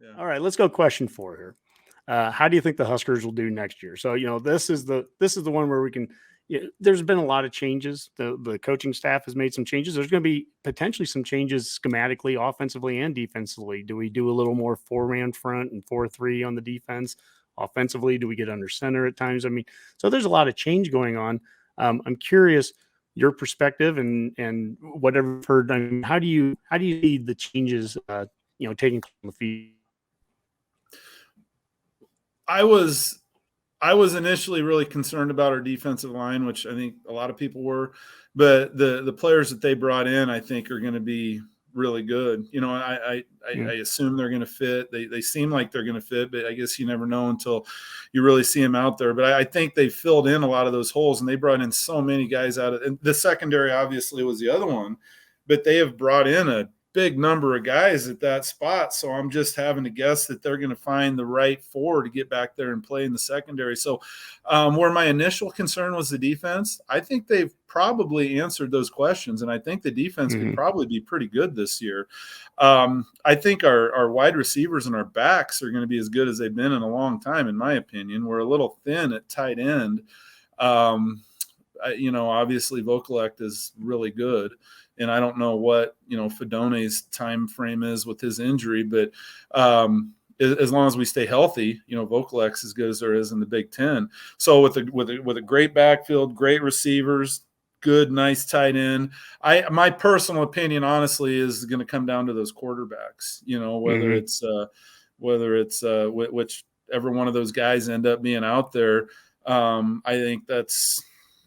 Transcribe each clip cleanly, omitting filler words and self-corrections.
Yeah. All right, let's go question 4 here. How do you think the Huskers will do next year? So, this is the one where we can. There's been a lot of changes. The coaching staff has made some changes. There's going to be potentially some changes schematically, offensively and defensively. Do we do a little more 4-man front and 4-3 on the defense? Offensively, do we get under center at times? I mean, so there's a lot of change going on. I'm curious your perspective and whatever you've heard. I mean, how do you see the changes? Taking place on the field. I was I was initially really concerned about our defensive line, which I think a lot of people were, but the players that they brought in, I think, are going to be really good. You know, I Mm. assume they're going to fit. They seem like they're going to fit, but I guess you never know until you really see them out there. But I think they filled in a lot of those holes, and they brought in so many guys out of. And the secondary obviously was the other one, but they have brought in a big number of guys at that spot. So I'm just having to guess that they're going to find the right four to get back there and play in the secondary. So where my initial concern was the defense, I think they've probably answered those questions. And I think the defense could Mhm. probably be pretty good this year. I think our wide receivers and our backs are going to be as good as they've been in a long time, in my opinion. We're a little thin at tight end. Obviously Vokalek is really good. And I don't know what, Fidone's time frame is with his injury, but as long as we stay healthy, Vokalek's as good as there is in the Big Ten. So with a great backfield, great receivers, good, nice tight end. My personal opinion, honestly, is going to come down to those quarterbacks. Mhm. Whether it's whichever one of those guys end up being out there. I think that's,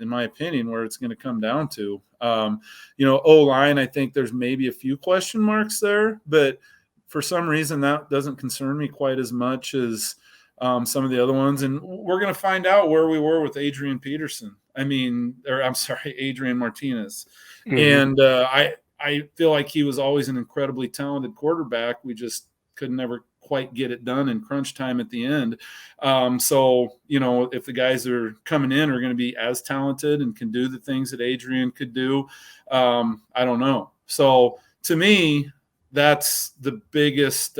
in my opinion, where it's going to come down to. O-line, I think there's maybe a few question marks there, but for some reason that doesn't concern me quite as much as some of the other ones. And we're going to find out where we were with Adrian Peterson. Adrian Martinez. Mhm. And I feel like he was always an incredibly talented quarterback. We just could never quite get it done in crunch time at the end. If the guys that are coming in are going to be as talented and can do the things that Adrian could do, I don't know. So to me, that's the biggest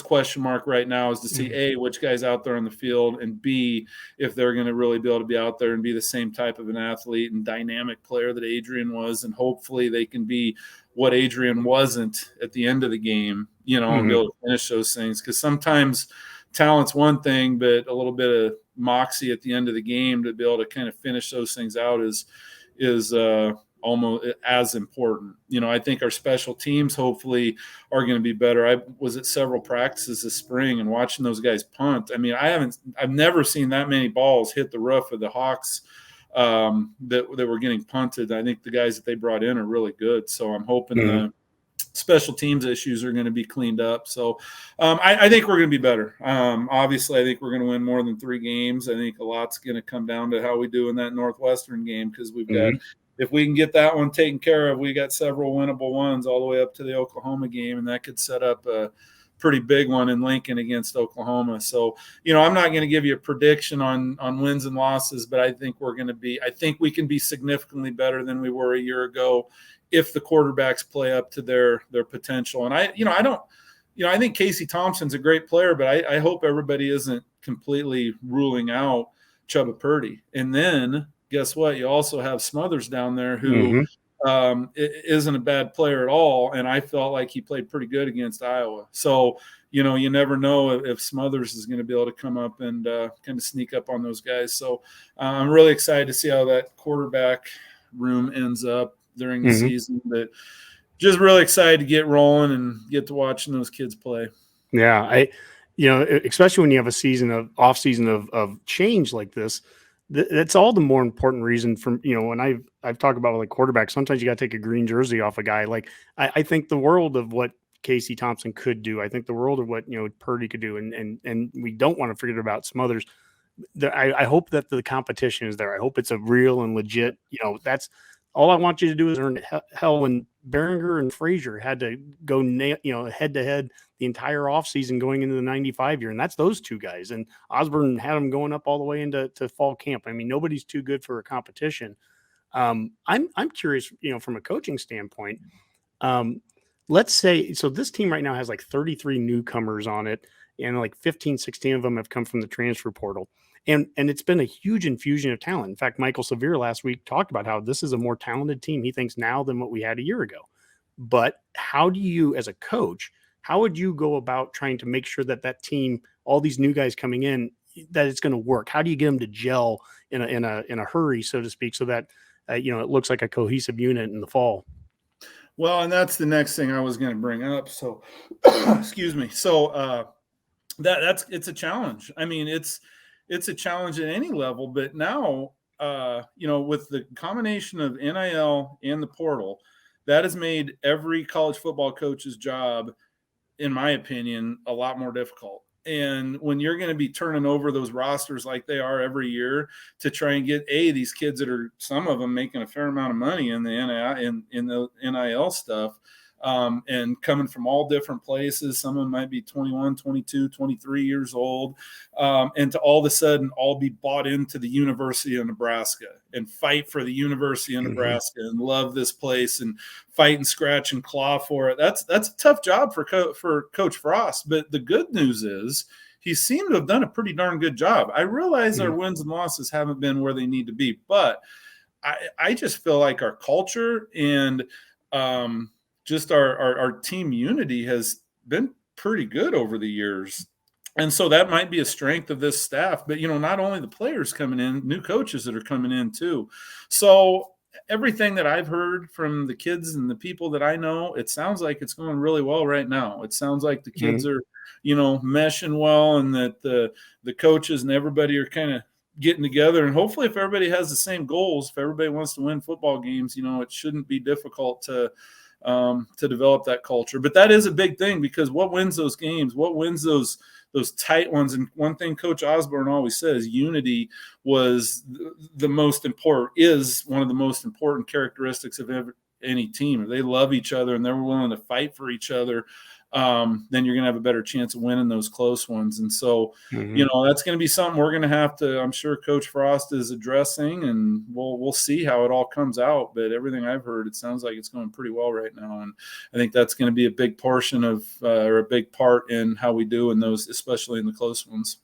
question mark right now, is to see Mhm. A, which guys out there on the field, and B, if they're going to really be able to be out there and be the same type of an athlete and dynamic player that Adrian was. And hopefully they can be what Adrian wasn't at the end of the game, and be Mhm. able to finish those things. Because sometimes talent's one thing, but a little bit of moxie at the end of the game to be able to kind of finish those things out is almost as important. I think our special teams hopefully are going to be better. I was at several practices this spring and watching those guys punt. I mean, I've never seen that many balls hit the roof of the Hawks that were getting punted. I think the guys that they brought in are really good. So I'm hoping Mhm. the special teams issues are going to be cleaned up. So I think we're going to be better. Obviously, I think we're going to win more than 3 games. I think a lot's going to come down to how we do in that Northwestern game, because we've got, Mhm. if we can get that one taken care of, we got several winnable ones all the way up to the Oklahoma game, and that could set up a pretty big one in Lincoln against Oklahoma. So, I'm not going to give you a prediction on wins and losses, but I think I think we can be significantly better than we were a year ago if the quarterbacks play up to their potential. And I think Casey Thompson's a great player, but I hope everybody isn't completely ruling out Chubba Purdy. And then guess what? You also have Smothers down there who Mhm. isn't a bad player at all. And I felt like he played pretty good against Iowa. So, you never know if Smothers is going to be able to come up and kind of sneak up on those guys. So I'm really excited to see how that quarterback room ends up during the Mhm. season. But just really excited to get rolling and get to watching those kids play. Yeah, especially when you have a season of off season of change like this, that's all the more important reason. From when I've talked about like quarterbacks, sometimes you got to take a green jersey off a guy. Like I think the world of what Casey Thompson could do. I think the world of what Purdy could do, and we don't want to forget about Smothers. I hope that the competition is there. I hope it's a real and legit. That's all I want you to do is earn hell. When Behringer and Frazier had to go head to head the entire offseason going into the 95 year, and that's those two guys. And Osborne had them going up all the way into fall camp. I mean, nobody's too good for a competition. I'm curious, from a coaching standpoint. Um, let's say, so this team right now has like 33 newcomers on it, and like 15, 16 of them have come from the transfer portal. And it's been a huge infusion of talent. In fact, Michael Severe last week talked about how this is a more talented team, he thinks, now than what we had a year ago. But how do you, as a coach, how would you go about trying to make sure that that team, all these new guys coming in, that it's going to work? How do you get them to gel in a hurry, so to speak, so that it looks like a cohesive unit in the fall? Well, and that's the next thing I was going to bring up. So, excuse me. So it's a challenge. I mean, it's a challenge at any level, but now, with the combination of NIL and the portal, that has made every college football coach's job, in my opinion, a lot more difficult. And when you're going to be turning over those rosters like they are every year to try and get these kids that are, some of them making a fair amount of money in the NIL stuff, and coming from all different places. Some of them might be 21, 22, 23 years old. And to all of a sudden all be bought into the University of Nebraska and fight for the University of Nebraska and love this place and fight and scratch and claw for it. That's a tough job for Coach Frost. But the good news is he seemed to have done a pretty darn good job. I realize our wins and losses haven't been where they need to be, but I just feel like our culture and just our team unity has been pretty good over the years. And so that might be a strength of this staff, but, not only the players coming in, new coaches that are coming in too. So everything that I've heard from the kids and the people that I know, it sounds like it's going really well right now. It sounds like the kids are, meshing well, and that the coaches and everybody are kind of getting together. And hopefully if everybody has the same goals, if everybody wants to win football games, it shouldn't be difficult to develop that culture. But that is a big thing, because what wins those games, what wins those tight ones. And one thing Coach Osborne always says, unity is one of the most important characteristics of any team. If they love each other and they're willing to fight for each other, then you're going to have a better chance of winning those close ones. And so, that's going to be something we're going to have to, I'm sure Coach Frost is addressing, and we'll see how it all comes out. But everything I've heard, it sounds like it's going pretty well right now. And I think that's going to be a big portion of, or a big part in how we do in those, especially in the close ones.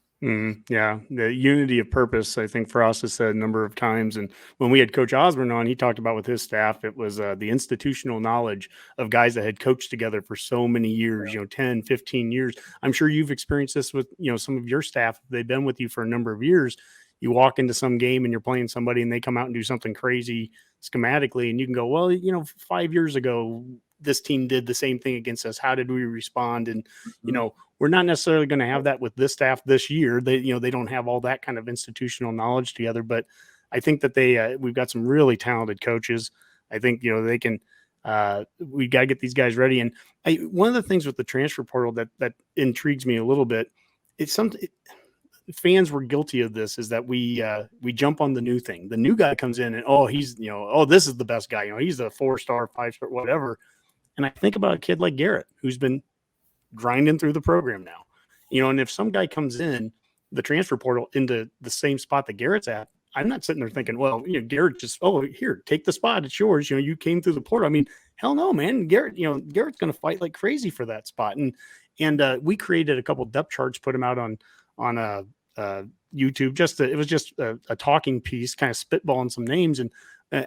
Yeah, the unity of purpose, I think Frost has said a number of times. And when we had Coach Osborne on, he talked about with his staff, it was the institutional knowledge of guys that had coached together for so many years, 10, 15 years. I'm sure you've experienced this with, some of your staff. They've been with you for a number of years. You walk into some game and you're playing somebody and they come out and do something crazy schematically, and you can go, well, 5 years ago, this team did the same thing against us. How did we respond? And, we're not necessarily going to have that with this staff this year. They don't have all that kind of institutional knowledge together, but I think that we've got some really talented coaches. I think, they can, we got to get these guys ready. And one of the things with the transfer portal that intrigues me a little bit, fans were guilty of this, is that we jump on the new thing. The new guy comes in and, he's, this is the best guy, he's a 4-star, 5-star, whatever. And I think about a kid like Garrett, who's been grinding through the program now, and if some guy comes in the transfer portal into the same spot that Garrett's at, I'm not sitting there thinking, well, Garrett just, here, take the spot. It's yours. You came through the portal. I mean, hell no, man. Garrett's going to fight like crazy for that spot. And we created a couple depth charts, put them out on YouTube. It was just a talking piece, kind of spitballing some names. And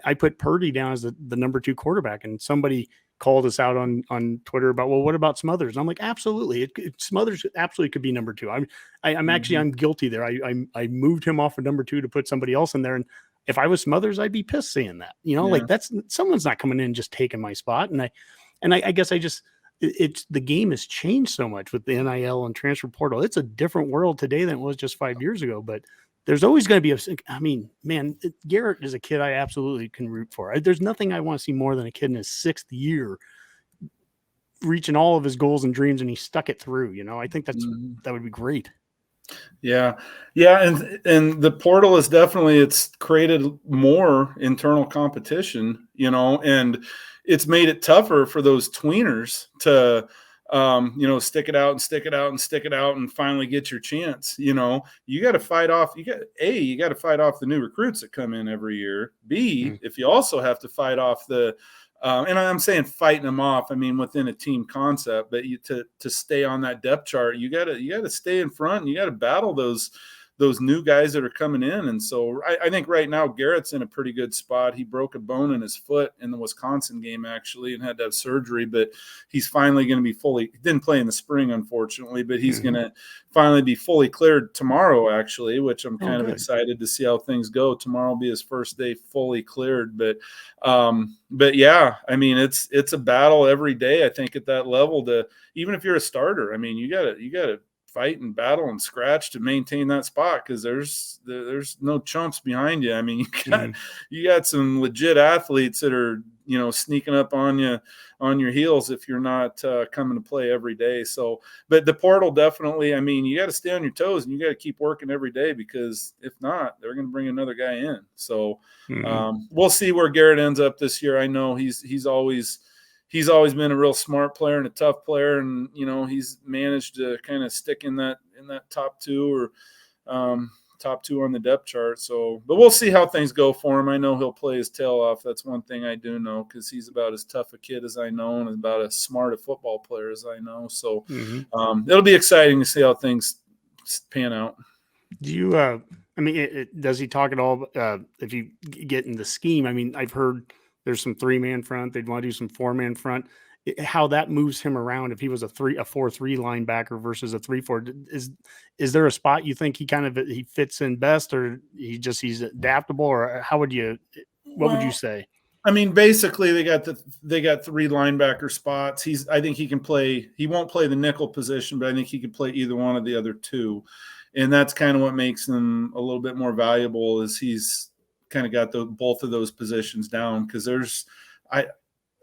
I put Purdy down as the number 2 quarterback, and somebody called us out on Twitter about, well, what about Smothers? And I'm like, absolutely. Smothers absolutely could be number 2. I'm guilty there. I moved him off of number 2 to put somebody else in there. And if I was Smothers, I'd be pissed saying that, like that's, someone's not coming in and just taking my spot. And I guess it's the game has changed so much with the NIL and transfer portal. It's a different world today than it was just 5 years ago, but there's always going to be Garrett is a kid I absolutely can root for. There's nothing I want to see more than a kid in his 6th year reaching all of his goals and dreams, and he stuck it through. I think that would be great. Yeah. And the portal is definitely, it's created more internal competition, and it's made it tougher for those tweeners to, stick it out and stick it out and stick it out and finally get your chance. You got to fight off, you got to fight off the new recruits that come in every year. B, if you also have to fight off the and I'm saying fighting them off. I mean, within a team concept, but to stay on that depth chart, you gotta stay in front, and you gotta battle those new guys that are coming in. And so I think right now Garrett's in a pretty good spot. He broke a bone in his foot in the Wisconsin game, actually, and had to have surgery, but he's finally going to be he didn't play in the spring, unfortunately, but he's going to finally be fully cleared tomorrow, actually, which I'm kind of excited to see how things go. Tomorrow will be his first day fully cleared. But yeah, I mean, it's a battle every day, I think, at that level, even if you're a starter. I mean, you gotta fight and battle and scratch to maintain that spot, because there's no chumps behind you. I mean, you got some legit athletes that are sneaking up on you on your heels if you're not coming to play every day. So, but the portal definitely, I mean, you got to stay on your toes and you got to keep working every day, because if not, they're going to bring another guy in. So we'll see where Garrett ends up this year. I know he's always been a real smart player and a tough player, and he's managed to kind of stick in that top two, or top two on the depth chart. So, but we'll see how things go for him. I know he'll play his tail off. That's one thing I do know, because he's about as tough a kid as I know, and about as smart a football player as I know. So it'll be exciting to see how things pan out. Do you I mean, does he talk at all if you get in the scheme? I mean, I've heard there's some 3-man front. They'd want to do some 4-man front. How that moves him around if he was a 4-3 linebacker versus a 3-4. Is there a spot you think he fits in best, or he's adaptable, or what would you say? I mean, basically they got 3 linebacker spots. I think he can play. He won't play the nickel position, but I think he can play either one of the other 2. And that's kind of what makes him a little bit more valuable, is he's kind of got both of those positions down, because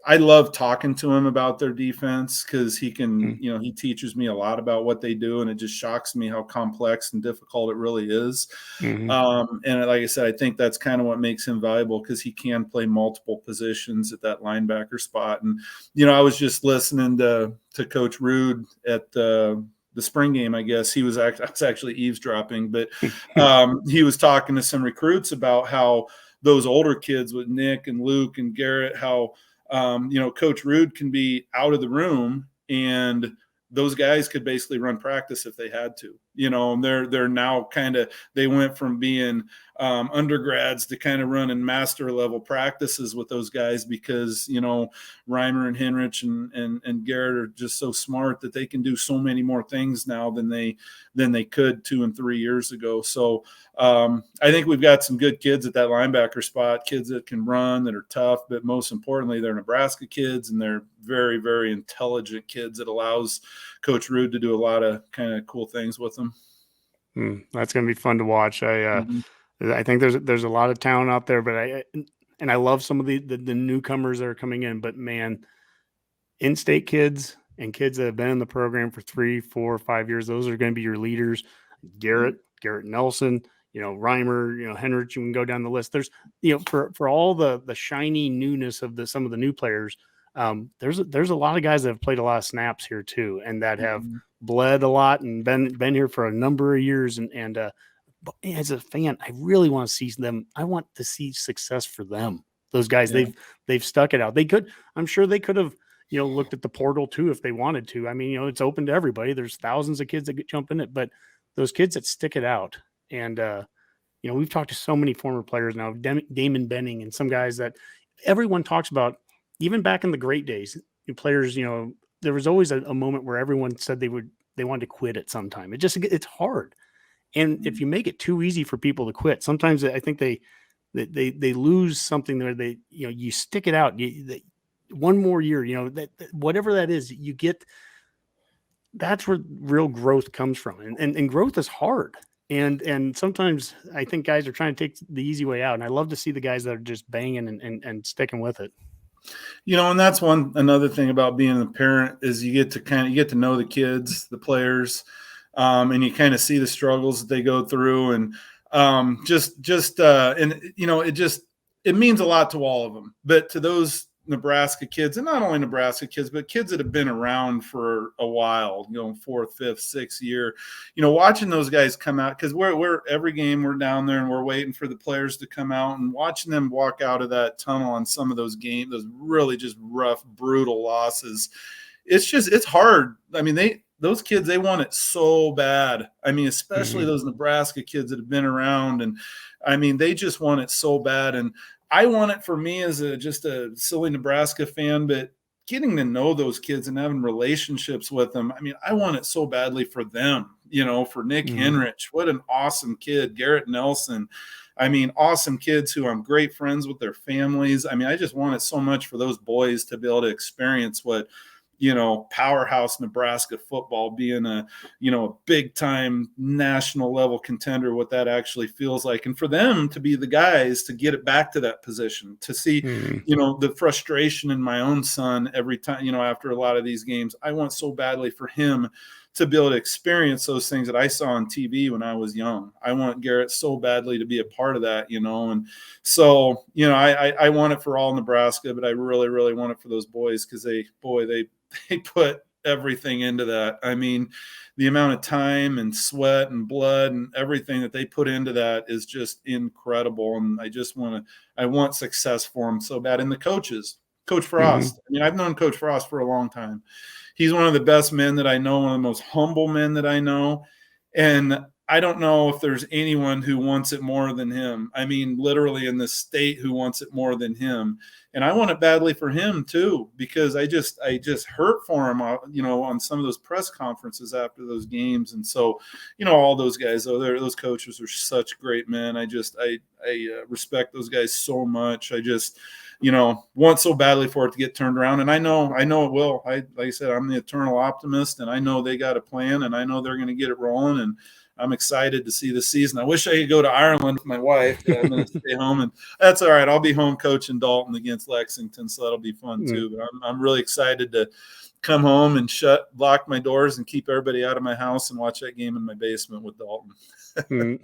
I love talking to him about their defense, because he can, he teaches me a lot about what they do, and it just shocks me how complex and difficult it really is. And like I said, I think that's kind of what makes him valuable, because he can play multiple positions at that linebacker spot. And, I was just listening to Coach Rude at the spring game, I guess. I was actually eavesdropping, but he was talking to some recruits about how those older kids with Nick and Luke and Garrett, how Coach Rude can be out of the room, and those guys could basically run practice if they had to, and they're now they went from being undergrads to kind of running master level practices with those guys, because, Reimer and Henrich and Garrett are just so smart that they can do so many more things now than they could 2 and 3 years ago. So I think we've got some good kids at that linebacker spot, kids that can run, that are tough, but most importantly, they're Nebraska kids, and they're very, very intelligent kids that allows Coach Rude to do a lot of kind of cool things with them. That's going to be fun to watch. I think there's a lot of talent out there, but I love some of the newcomers that are coming in, but man, in-state kids and kids that have been in the program for 3, 4, 5 years, those are going to be your leaders. Garrett Nelson, Reimer, Henrich, you can go down the list. There's, for all the shiny newness of some of the new players, there's a lot of guys that have played a lot of snaps here too, and that have bled a lot and been here for a number of years. And but as a fan, I really want to see them. I want to see success for them. Those guys, they've stuck it out. I'm sure they could have, looked at the portal too if they wanted to. I mean, it's open to everybody. There's thousands of kids that jump in it, but those kids that stick it out. And we've talked to so many former players now, Damon Benning, and some guys that everyone talks about. Even back in the great days, players, there was always a moment where everyone said they wanted to quit at some time. It's hard. And if you make it too easy for people to quit, sometimes I think they lose something there. You stick it out. One more year, whatever that is, you get. That's where real growth comes from, and growth is hard. And sometimes I think guys are trying to take the easy way out. And I love to see the guys that are just banging and sticking with it. And that's another thing about being a parent, is you get to know the kids, the players, and you kind of see the struggles that they go through, and it means a lot to all of them. But to those Nebraska kids, and not only Nebraska kids, but kids that have been around for a while, fourth, fifth, sixth year, watching those guys come out, because we're every game we're down there and we're waiting for the players to come out, and watching them walk out of that tunnel on some of those games, those really just rough, brutal losses. It's hard. I mean, those kids, they want it so bad. I mean, especially those Nebraska kids that have been around, and I mean, they just want it so bad. And I want it for me as just a silly Nebraska fan, but getting to know those kids and having relationships with them. I mean, I want it so badly for them, for Nick Henrich. What an awesome kid. Garrett Nelson. I mean, awesome kids who I'm great friends with their families. I mean, I just want it so much for those boys to be able to experience what, powerhouse Nebraska football, being a big time national level contender, what that actually feels like. And for them to be the guys to get it back to that position, to see, the frustration in my own son every time, after a lot of these games. I want so badly for him to be able to experience those things that I saw on TV when I was young. I want Garrett so badly to be a part of that, and so, I want it for all Nebraska, but I really, really want it for those boys, because they put everything into that. I mean, the amount of time and sweat and blood and everything that they put into that is just incredible. And I want success for them so bad. And the coaches, Coach Frost. I mean, I've known Coach Frost for a long time. He's one of the best men that I know, one of the most humble men that I know. And I don't know if there's anyone who wants it more than him. I mean, literally in this state, who wants it more than him. And I want it badly for him too, because I just hurt for him, on some of those press conferences after those games. And so, all those guys, those coaches are such great men. I respect those guys so much. I just, want so badly for it to get turned around. And I know it will. Like I said, I'm the eternal optimist, and I know they got a plan, and I know they're going to get it rolling. And I'm excited to see the season. I wish I could go to Ireland with my wife. I'm going to stay home, and that's all right. I'll be home coaching Dalton against Lexington, so that'll be fun too. But I'm really excited to come home and lock my doors and keep everybody out of my house and watch that game in my basement with Dalton.